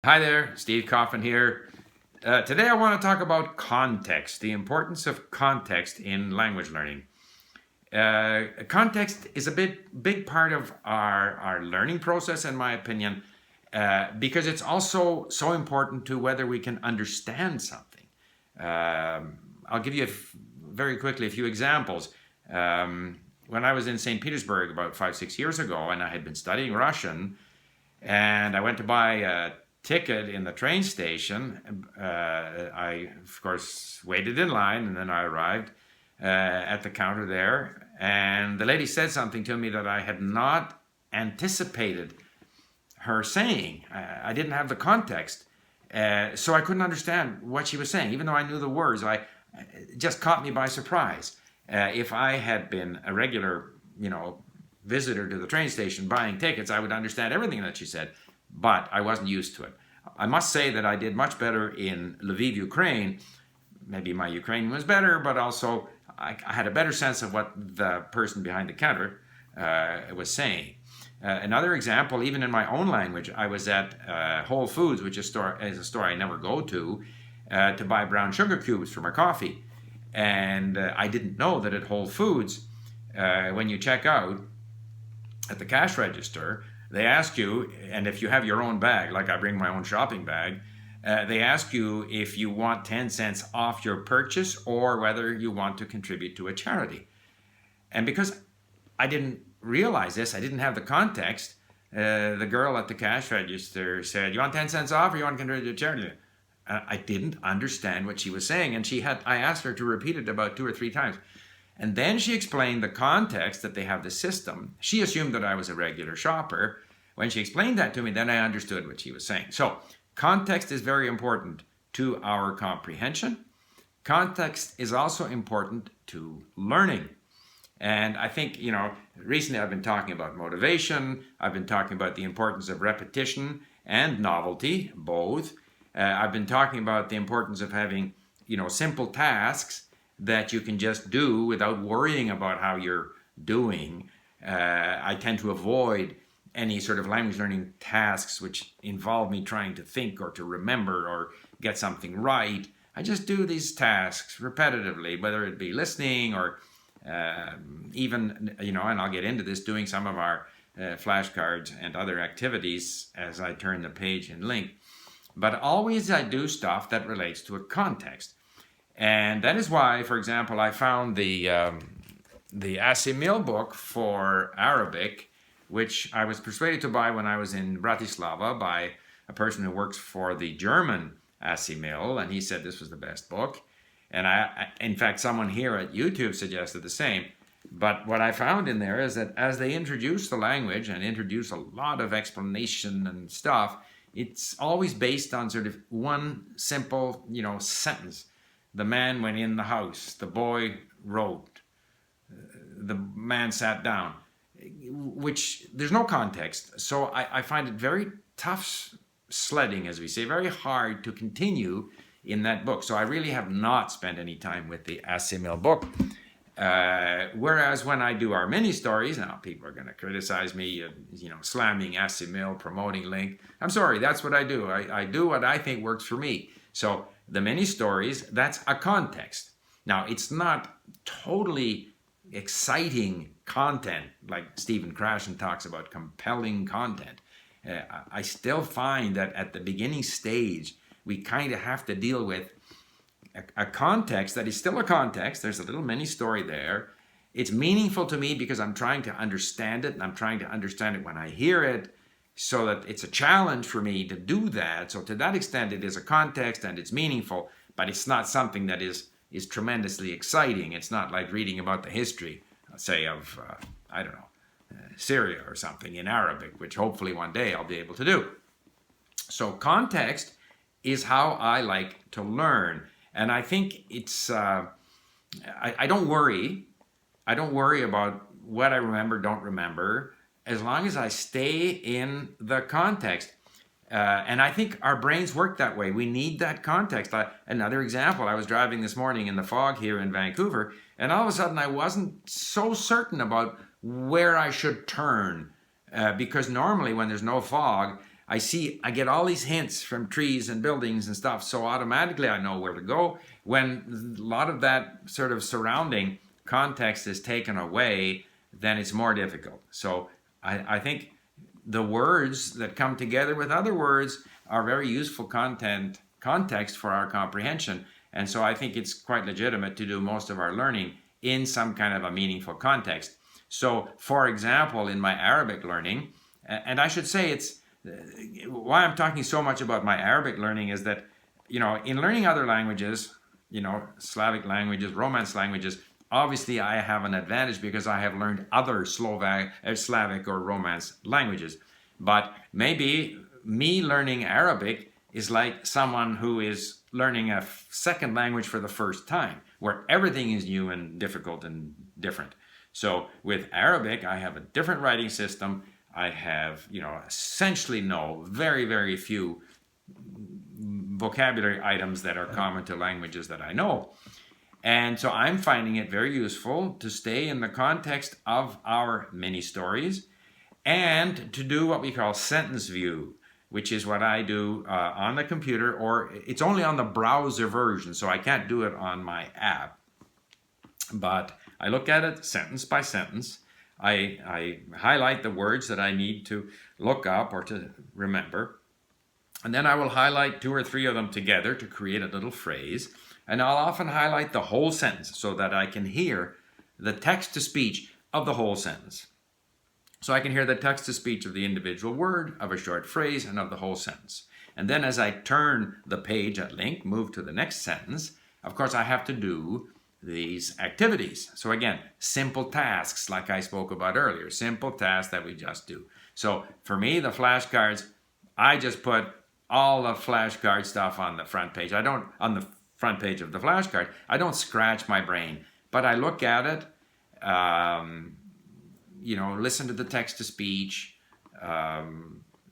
Hi there, Steve Coffin here. Today I want to talk about context, the importance of context in language learning. Context is a big part of our learning process, in my opinion, because it's also so important to whether we can understand something. I'll give you very quickly a few examples. When I was in St. Petersburg about 5, 6 years ago, and I had been studying Russian, and I went to buy a ticket in the train station. I, of course, waited in line, and then I arrived at the counter there, and the lady said something to me that I had not anticipated her saying. I didn't have the context, so I couldn't understand what she was saying, even though I knew the words. It just caught me by surprise. If I had been a regular, visitor to the train station buying tickets, I would understand everything that she said, but I wasn't used to it. I must say that I did much better in Lviv, Ukraine. Maybe my Ukrainian was better, but also I had a better sense of what the person behind the counter was saying. Another example, even in my own language, I was at Whole Foods, which is a store I never go to buy brown sugar cubes for my coffee. And I didn't know that at Whole Foods, when you check out at the cash register, they ask you, and if you have your own bag, like I bring my own shopping bag, they ask you if you want 10 cents off your purchase or whether you want to contribute to a charity. And because I didn't realize this, I didn't have the context, the girl at the cash register said, "You want 10 cents off or you want to contribute to a charity?" I didn't understand what she was saying, and I asked her to repeat it about 2 or 3 times. And then she explained the context that they have the system. She assumed that I was a regular shopper. When she explained that to me, then I understood what she was saying. So context is very important to our comprehension. Context is also important to learning. And I think, recently I've been talking about motivation. I've been talking about the importance of repetition and novelty, both. I've been talking about the importance of having, simple tasks that you can just do without worrying about how you're doing. I tend to avoid any sort of language learning tasks which involve me trying to think or to remember or get something right. I just do these tasks repetitively, whether it be listening or even, and I'll get into this, doing some of our flashcards and other activities as I turn the page in LingQ. But always I do stuff that relates to a context. And that is why, for example, I found the Asimil book for Arabic, which I was persuaded to buy when I was in Bratislava by a person who works for the German Asimil, and he said this was the best book. And in fact, someone here at YouTube suggested the same. But what I found in there is that as they introduce the language and introduce a lot of explanation and stuff, it's always based on sort of one simple, sentence. The man went in the house. The boy wrote. The man sat down. Which there's no context. So I find it very tough sledding, as we say, very hard to continue in that book. So I really have not spent any time with the Asimil book. Whereas when I do our mini stories, now people are going to criticize me, slamming Asimil, promoting LingQ. I'm sorry, that's what I do. I do what I think works for me. So the mini stories, that's a context. Now, it's not totally exciting content like Stephen Krashen talks about, compelling content. I still find that at the beginning stage, we kind of have to deal with a context that is still a context. There's a little mini story there. It's meaningful to me because I'm trying to understand it, and I'm trying to understand it when I hear it, so that it's a challenge for me to do that. So to that extent, it is a context and it's meaningful, but it's not something that is tremendously exciting. It's not like reading about the history, say, of, Syria or something in Arabic, which hopefully one day I'll be able to do. So context is how I like to learn. And I think it's, I don't worry. I don't worry about what I remember, don't remember, as long as I stay in the context. And I think our brains work that way. We need that context. Another example, I was driving this morning in the fog here in Vancouver, and all of a sudden I wasn't so certain about where I should turn. Because normally when there's no fog, I get all these hints from trees and buildings and stuff, so automatically I know where to go. When a lot of that sort of surrounding context is taken away, then it's more difficult. So I think the words that come together with other words are very useful context for our comprehension. And so I think it's quite legitimate to do most of our learning in some kind of a meaningful context. So, for example, in my Arabic learning, and I should say it's why I'm talking so much about my Arabic learning is that, in learning other languages, Slavic languages, Romance languages, obviously I have an advantage because I have learned other Slavic or Romance languages. But maybe me learning Arabic is like someone who is learning a second language for the first time, where everything is new and difficult and different. So with Arabic, I have a different writing system. I have, essentially very, very few vocabulary items that are common to languages that I know. And so I'm finding it very useful to stay in the context of our mini stories and to do what we call sentence view, which is what I do on the computer, or it's only on the browser version, so I can't do it on my app. But I look at it sentence by sentence. I highlight the words that I need to look up or to remember. And then I will highlight 2 or 3 of them together to create a little phrase. And I'll often highlight the whole sentence so that I can hear the text-to-speech of the whole sentence. So I can hear the text-to-speech of the individual word, of a short phrase, and of the whole sentence. And then as I turn the page at LingQ, move to the next sentence, of course I have to do these activities. So again, simple tasks like I spoke about earlier, simple tasks that we just do. So for me, the flashcards, I just put all the flashcard stuff on the front page. On the front page of the flashcard, I don't scratch my brain, but I look at it, listen to the text-to-speech.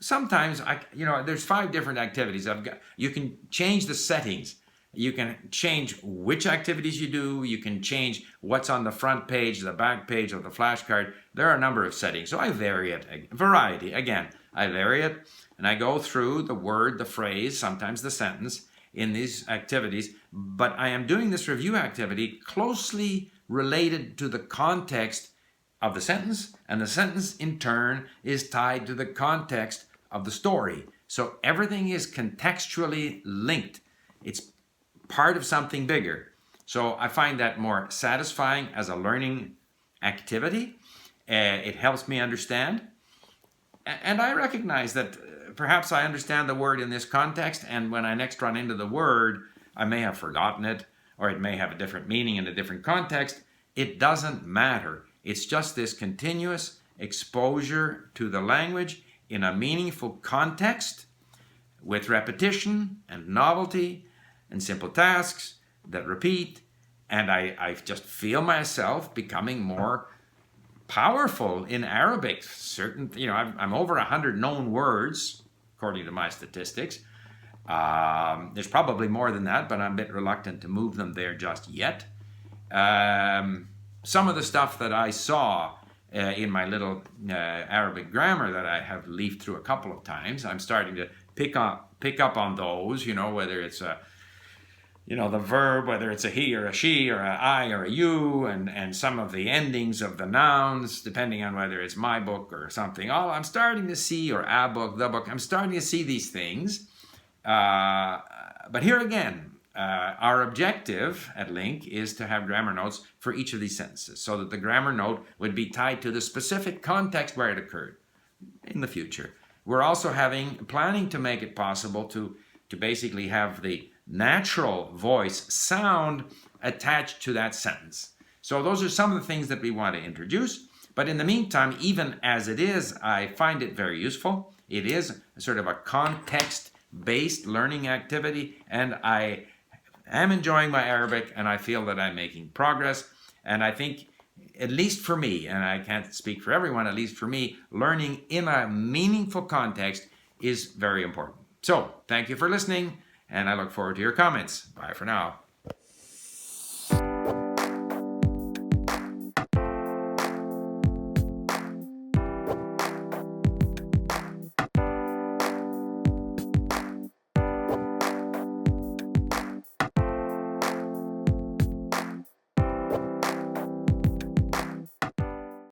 Sometimes there's 5 different activities. You can change the settings. You can change which activities you do. You can change what's on the front page, the back page of the flashcard. There are a number of settings. So I vary it. Variety. Again, I vary it and I go through the word, the phrase, sometimes the sentence in these activities. But I am doing this review activity closely related to the context of the sentence, and the sentence in turn is tied to the context of the story. So everything is contextually linked. It's part of something bigger. So I find that more satisfying as a learning activity. It helps me understand. And I recognize that perhaps I understand the word in this context, and when I next run into the word, I may have forgotten it, or it may have a different meaning in a different context. It doesn't matter. It's just this continuous exposure to the language in a meaningful context with repetition and novelty and simple tasks that repeat, and I just feel myself becoming more powerful in Arabic. I'm over 100 known words, according to my statistics. There's probably more than that, but I'm a bit reluctant to move them there just yet. Some of the stuff that I saw in my little Arabic grammar that I have leafed through a couple of times, I'm starting to pick up on those, whether it's the verb, whether it's a he or a she or a I or a you, and some of the endings of the nouns, depending on whether it's my book or something. I'm starting to see, or a book, the book, I'm starting to see these things. But here again, our objective at LingQ is to have grammar notes for each of these sentences, so that the grammar note would be tied to the specific context where it occurred in the future. We're also planning to make it possible to basically have the natural voice sound attached to that sentence. So those are some of the things that we want to introduce. But in the meantime, even as it is, I find it very useful. It is sort of a context-based learning activity, and I am enjoying my Arabic, and I feel that I'm making progress. And I think, at least for me, and I can't speak for everyone, at least for me, learning in a meaningful context is very important. So, thank you for listening, and I look forward to your comments. Bye for now.